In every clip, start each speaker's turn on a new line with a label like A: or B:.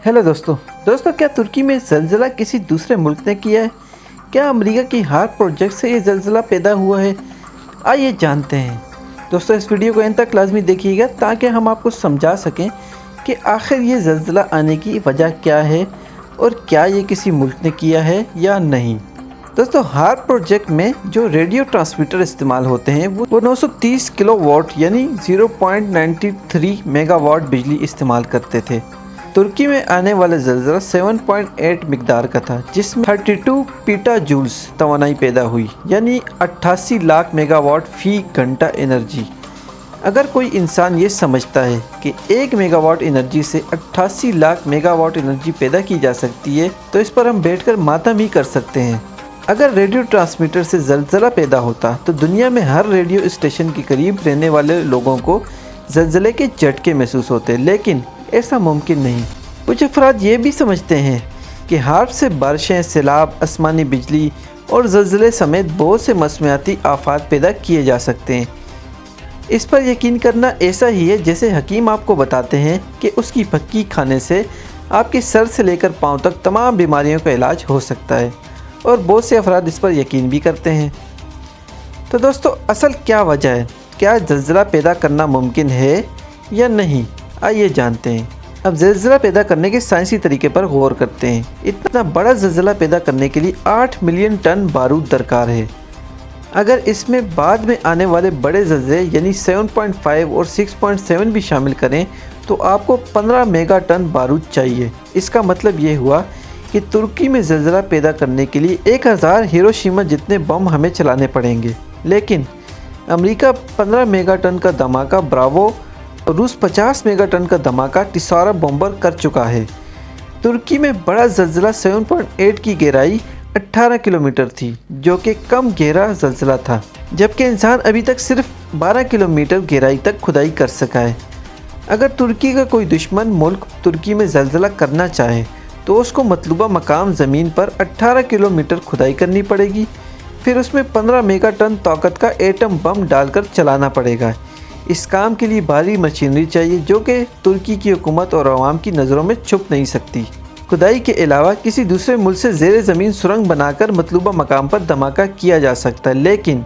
A: Hello दोस्तों क्या तुर्की में ज़लज़ला किसी दूसरे मुल्क ने किया है? क्या अमेरिका की हार्प प्रोजेक्ट से ये ज़लज़ला पैदा हुआ है? आइए जानते हैं। दोस्तों इस वीडियो को अंत तक लाजमी देखिएगा ताकि हम आपको समझा सकें कि आखिर ये ज़लज़ला आने की वजह क्या है और क्या ये किसी मुल्क ने किया है या नहीं। दोस्तों हार्प प्रोजेक्ट में जो रेडियो ट्रांसमीटर इस्तेमाल होते हैं वो 930 किलोवाट यानी 0.93 मेगावाट बिजली इस्तेमाल करते थे। तुर्की में आने वाला ज़लज़ला 7.8 मिकदार का था, जिसमें 32 पीटा जूल्स तवानाई पैदा हुई यानी 88 लाख मेगावाट फी घंटा एनर्जी। अगर कोई इंसान ये समझता है कि 1 मेगावाट एनर्जी से 88 लाख मेगावाट एनर्जी पैदा की जा सकती है तो इस पर हम बैठकर मातम ही कर सकते हैं। अगर रेडियो ट्रांसमीटर से ज़लज़ला पैदा होता तो दुनिया में हर रेडियो स्टेशन के करीब रहने वाले लोगों को ज़लज़ले के झटके महसूस होते, लेकिन ऐसा मुमकिन नहीं। कुछ अफराद ये भी समझते हैं कि हार्प से बारिशें, सैलाब, आसमानी बिजली और ज़लज़ले समेत बहुत से मौसमियाती आफात पैदा किए जा सकते हैं। इस पर यकीन करना ऐसा ही है जैसे हकीम आपको बताते हैं कि उसकी फक्की खाने से आपके सर से लेकर पाँव तक तमाम बीमारियों का इलाज हो सकता है, और बहुत से अफराद इस पर यकीन भी करते हैं। तो दोस्तों असल क्या वजह है? क्या ज़लज़ला पैदा करना मुमकिन है या नहीं? आइए जानते हैं। अब ज़लज़ला पैदा करने के साइंसी तरीके पर गौर करते हैं। इतना बड़ा ज़लज़ला पैदा करने के लिए 8 मिलियन टन बारूद दरकार है। अगर इसमें बाद में आने वाले बड़े ज़लज़ले यानी 7.5 और 6.7 भी शामिल करें तो आपको 15 मेगा टन बारूद चाहिए। इसका मतलब ये हुआ कि तुर्की में ज़लज़ला पैदा करने के लिए 1000 हिरोशिमा जितने बम हमें चलाने पड़ेंगे। लेकिन अमेरिका 15 मेगा टन का धमाका ब्रावो, रूस 50 मेगा टन का धमाका टिसारा बॉम्बर कर चुका है। तुर्की में बड़ा ज़लज़ला 7.8 की गहराई 18 किलोमीटर थी, जो कि कम गहरा ज़लज़ला था, जबकि इंसान अभी तक सिर्फ 12 किलोमीटर गहराई तक खुदाई कर सका है। अगर तुर्की का कोई दुश्मन मुल्क तुर्की में ज़लज़ला करना चाहे तो उसको मतलूबा मकाम ज़मीन पर 18 किलोमीटर खुदाई करनी पड़ेगी, फिर उसमें 15 मेगा टन ताकत का एटम बम डालकर चलाना पड़ेगा। इस काम के लिए भारी मशीनरी चाहिए जो कि तुर्की की हुकूमत और आवाम की नज़रों में छुप नहीं सकती। खुदाई के अलावा किसी दूसरे मुल्क से ज़ेर ज़मीन सुरंग बनाकर मतलूबा मकाम पर धमाका किया जा सकता है, लेकिन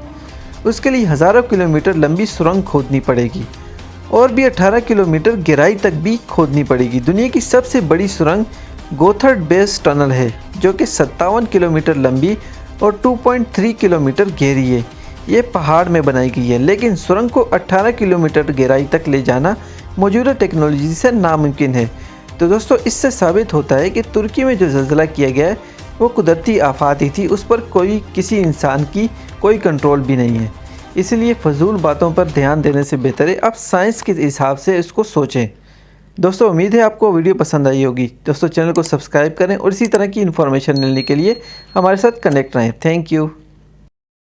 A: उसके लिए हज़ारों किलोमीटर लंबी सुरंग खोदनी पड़ेगी और भी 18 किलोमीटर गहराई तक भी खोदनी पड़ेगी। दुनिया की सबसे बड़ी सुरंग गोथर्ड बेस टनल है, जो कि 57 किलोमीटर लंबी और 2.3 किलोमीटर गहरी है। ये पहाड़ में बनाई गई है, लेकिन सुरंग को 18 किलोमीटर गहराई तक ले जाना मौजूदा टेक्नोलॉजी से नामुमकिन है। तो दोस्तों इससे साबित होता है कि तुर्की में जो ज़लज़ला किया गया है वो कुदरती आफात ही थी, उस पर किसी इंसान की कोई कंट्रोल भी नहीं है। इसलिए फजूल बातों पर ध्यान देने से बेहतर है आप साइंस के हिसाब से इसको सोचें। दोस्तों उम्मीद है आपको वीडियो पसंद आई होगी। दोस्तों चैनल को सब्सक्राइब करें और इसी तरह की इन्फॉर्मेशन मिलने के लिए हमारे साथ कनेक्ट रहें। Thank you.